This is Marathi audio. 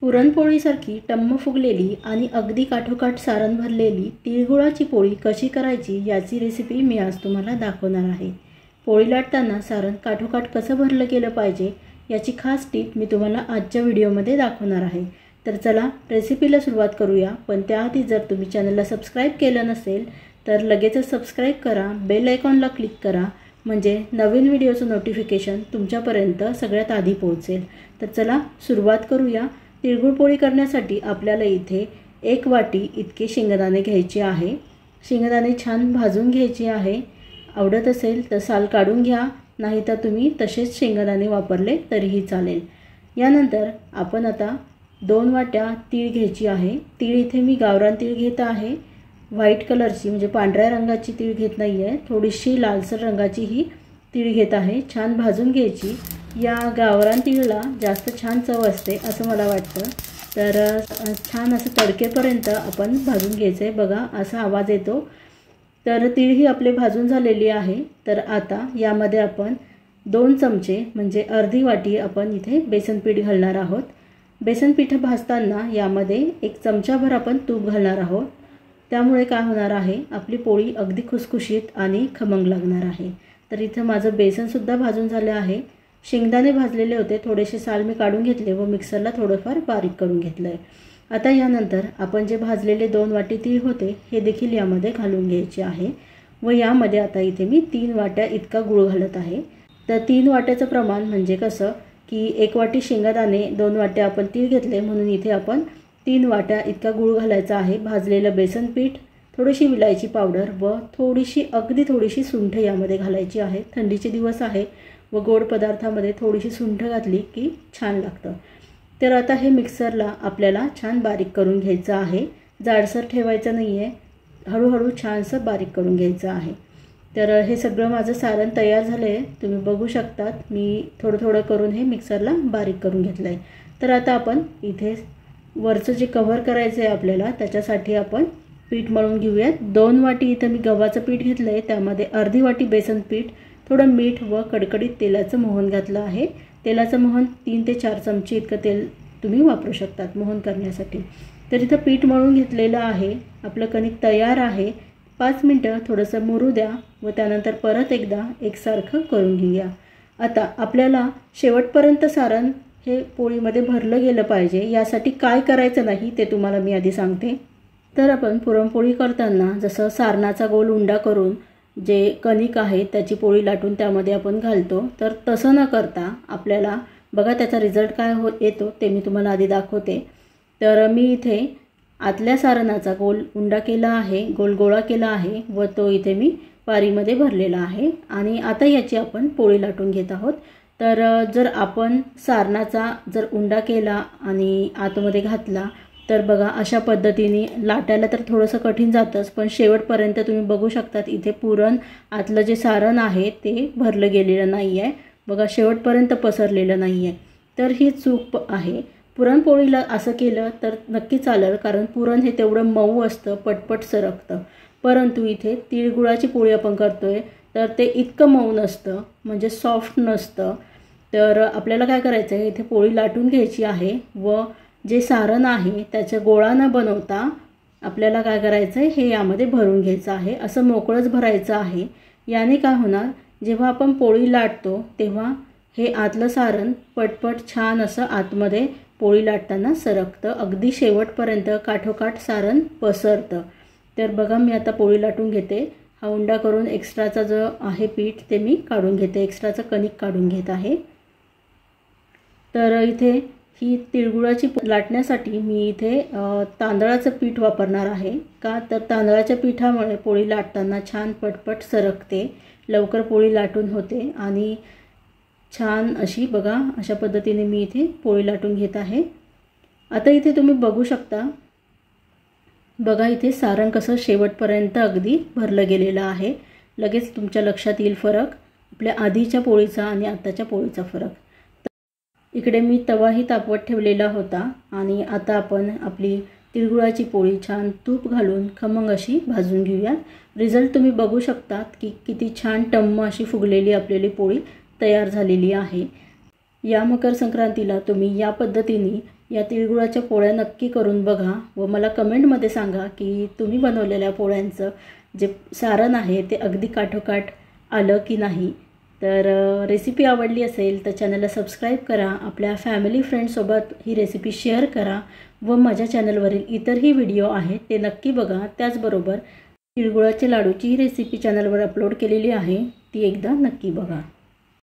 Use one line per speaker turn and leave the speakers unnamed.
पुरणपोळीसारखी टम्म फुगलेली आणि अगदी काठोकाठ सारण भरलेली तिळगुळाची पोळी कशी करायची याची रेसिपी मी आज तुम्हाला दाखवणार आहे। पोळी लाटताना सारण काठोकाठ कसं भरलं गेलं पाहिजे याची खास टिप मी तुम्हाला आजच्या व्हिडिओमध्ये दाखवणार आहे। तर चला रेसिपीला सुरुवात करूया। पण त्याआधी जर तुम्ही चॅनलला सबस्क्राइब केलं नसेल तर लगेचच सबस्क्राइब करा, बेल आयकॉनला क्लिक करा, म्हणजे नवीन व्हिडिओचं नोटिफिकेशन तुमच्यापर्यंत सगळ्यात आधी पोहोचेल। तर चला सुरुवात करूया। तिळगुळ पोळी करण्यासाठी आपल्याला इथे 1 वाटी इतके शेंगदाणे घ्यायचे आहे। शेंगदाणे छान भाजून घ्यायचे आहे। आवडत असेल तर साल काढून घ्या, नाही तर तुम्ही तसेच शेंगदाणे वापरले तरीही चालेल। यानंतर आपण आता 2 वाट्या तीळ घ्यायची आहे। तीळ इथे मी गावरान तीळ घेत आहे। व्हाईट कलरची म्हणजे पांढऱ्या रंगाची तीळ घेत नाही आहे, थोडीशी लालसर रंगाची ही तीळ घेत आहे। छान भाजून घ्यायची। या गावरान तीळला जास्त छान चव असते असं मला वाटतं। तर छान असं तडकेपर्यंत आपण भाजून घ्यायचं आहे। बघा असा आवाज येतो। तर तीळ ही आपले भाजून झालेली आहे। तर आता यामध्ये आपण 2 चमचे म्हणजे अर्धी वाटी आपण इथे बेसन पीठ घालणार आहोत। बेसन पीठ भाजताना यामध्ये 1 चमचाभर आपण तूप घालणार आहोत। त्यामुळे काय होणार आहे, आपली पोळी अगदी खुसखुशीत आणि खमंग लागणार आहे। तर इथं माझं बेसन सुद्धा भाजून झाले आहे। शेंगदाणे भाजलेले होते, थोडेसे साल मी काढून घेतले व मिक्सरला थोडंफार बारीक करून घेतलं आहे। आता यानंतर आपण जे भाजलेले 2 वाटी तीळ होते हे देखील यामध्ये घालून घ्यायचे आहे व यामध्ये आता इथे मी 3 वाट्या इतका गूळ घालत आहे। तर 3 वाट्याचं प्रमाण म्हणजे कसं की 1 वाटी शेंगदाणे 2 वाट्या आपण तीळ घेतले, म्हणून इथे आपण 3 वाट्या इतका गूळ घालायचा आहे। भाजलेलं बेसन पीठ, थोडीशी विलायची पावडर व अगदी थोडीशी सुंठ यामध्ये घालायची आहे। थंडीचे दिवस आहे व गोड पदार्थामध्ये थोडीशी सुंठ घातली की छान लागतं। तर आता हे मिक्सरला आपल्याला छान बारीक करून घ्यायचं आहे। जाडसर ठेवायचं नाही आहे, हळूहळू छानसं बारीक करून घ्यायचं आहे। तर हे सगळं माझं सारण तयार झालं आहे, तुम्ही बघू शकतात। मी थोडं थोडं करून हे मिक्सरला बारीक करून घेतलं आहे। तर आता आपण इथे वरचं जे कव्हर करायचं आहे आपल्याला त्याच्यासाठी आपण पीठ मळून घेऊयात। 2 वाटी इथं मी गव्हाचं पीठ घेतलं आहे, त्यामध्ये अर्धी वाटी बेसन पीठ, थोडं मीठ व कडकडीत तेलाचं मोहन घातलं आहे। तेलाचं मोहन 3 ते 4 चमचे इतकं तेल तुम्ही वापरू शकतात मोहन करण्यासाठी। तर इथं पीठ मळून घेतलेलं आहे। आपलं कणिक तयार आहे। 5 मिनिटं थोडंसं मुरू द्या व त्यानंतर परत एकदा एकसारखं करून घेऊया। आता आपल्याला शेवटपर्यंत सारण हे पोळीमध्ये भरलं गेलं पाहिजे, यासाठी काय करायचं नाही ते तुम्हाला मी आधी सांगते। तर आपण पुरणपोळी करताना जसं सारणाचा गोल उंडा करून जे कणिक आहे त्याची पोळी लाटून त्यामध्ये आपण घालतो, तर तसं न करता आपल्याला बघा त्याचा रिझल्ट काय येतो ते मी तुम्हाला आधी दाखवते। तर मी इथे आतल्या सारणाचा गोल उंडा केला आहे, गोल गोळा केला आहे व तो इथे मी पारीमध्ये भरलेला आहे आणि आता याची आपण पोळी लाटून घेत आहोत। तर जर आपण सारणाचा जर उंडा केला आणि आतमध्ये घातला तर बघा अशा पद्धतीने लाटायला तर थोडंसं कठीण जातंच, पण शेवटपर्यंत तुम्ही बघू शकतात इथे पुरण आतलं जे सारण आहे ते भरलं गेलेलं नाही आहे। बघा शेवटपर्यंत पसरलेलं नाही आहे। तर ही चूक आहे। पुरणपोळीला असं केलं तर नक्की चालेल, कारण पुरण हे तेवढं मऊ असतं, पटपट सरकतं। परंतु इथे तिळगुळाची पोळी आपण करतोय तर ते इतकं मऊ नसतं, म्हणजे सॉफ्ट नसतं। तर आपल्याला काय करायचं आहे, इथे पोळी लाटून घ्यायची आहे व जे सारण आहे त्याच्या गोळा न बनवता आपल्याला काय करायचं आहे, हे यामध्ये भरून घ्यायचं आहे। असं मोकळंच भरायचं आहे। याने काय होणार, जेव्हा आपण पोळी लाटतो तेव्हा हे आतलं सारण पटपट छान असं आतमध्ये पोळी लाटताना सरकतं, अगदी शेवटपर्यंत काठोकाठ सारण पसरतं। तर बघा मी आता पोळी लाटून घेते। हा उंडा करून एक्स्ट्राचा जो आहे पीठ ते मी काढून घेते, एक्स्ट्राचं कणिक काढून घेत आहे। तर इथे ही तिळगुळाची लाटण्यासाठी मी इथे तांदळाचं पीठ वापरणार आहे। का तर तांदळाच्या पिठामुळे पोळी लाटताना छान पटपट सरकते, लवकर पोळी लाटून होते आणि छान अशी बघा अशा पद्धतीने मी इथे पोळी लाटून घेत आहे। आता इथे तुम्ही बघू शकता, बघा इथे सारण कसं शेवटपर्यंत अगदी भरलं गेलेलं आहे। लगेच तुमच्या लक्षात येईल फरक, आपल्या आधीच्या पोळीचा आणि आताच्या पोळीचा फरक। इकडे मी तवाही तापवत ठेवलेला होता आणि आता आपण आपली तिळगुळाची पोळी छान तूप घालून खमंग अशी भाजून घेऊया। रिझल्ट तुम्ही बघू शकतात की किती छान टम्म अशी फुगलेली आपली पोळी तयार झालेली आहे। या मकर संक्रांतीला तुम्ही या पद्धतीने या तिळगुळाच्या पोळ्या नक्की करून बघा व मला कमेंटमध्ये सांगा की तुम्ही बनवलेल्या पोळ्यांचं जे सारण आहे ते अगदी काठोकाठ आलं की नाही। तर रेसिपी आवडली असेल तर चॅनलला सबस्क्राईब करा, आपल्या फॅमिली फ्रेंड्ससोबत ही रेसिपी शेअर करा व माझ्या चॅनलवरील इतरही व्हिडिओ आहेत ते नक्की बघा। त्याचबरोबर तिळगुळाच्या लाडूची रेसिपी चॅनलवर अपलोड केलेली आहे, ती एकदा नक्की बघा।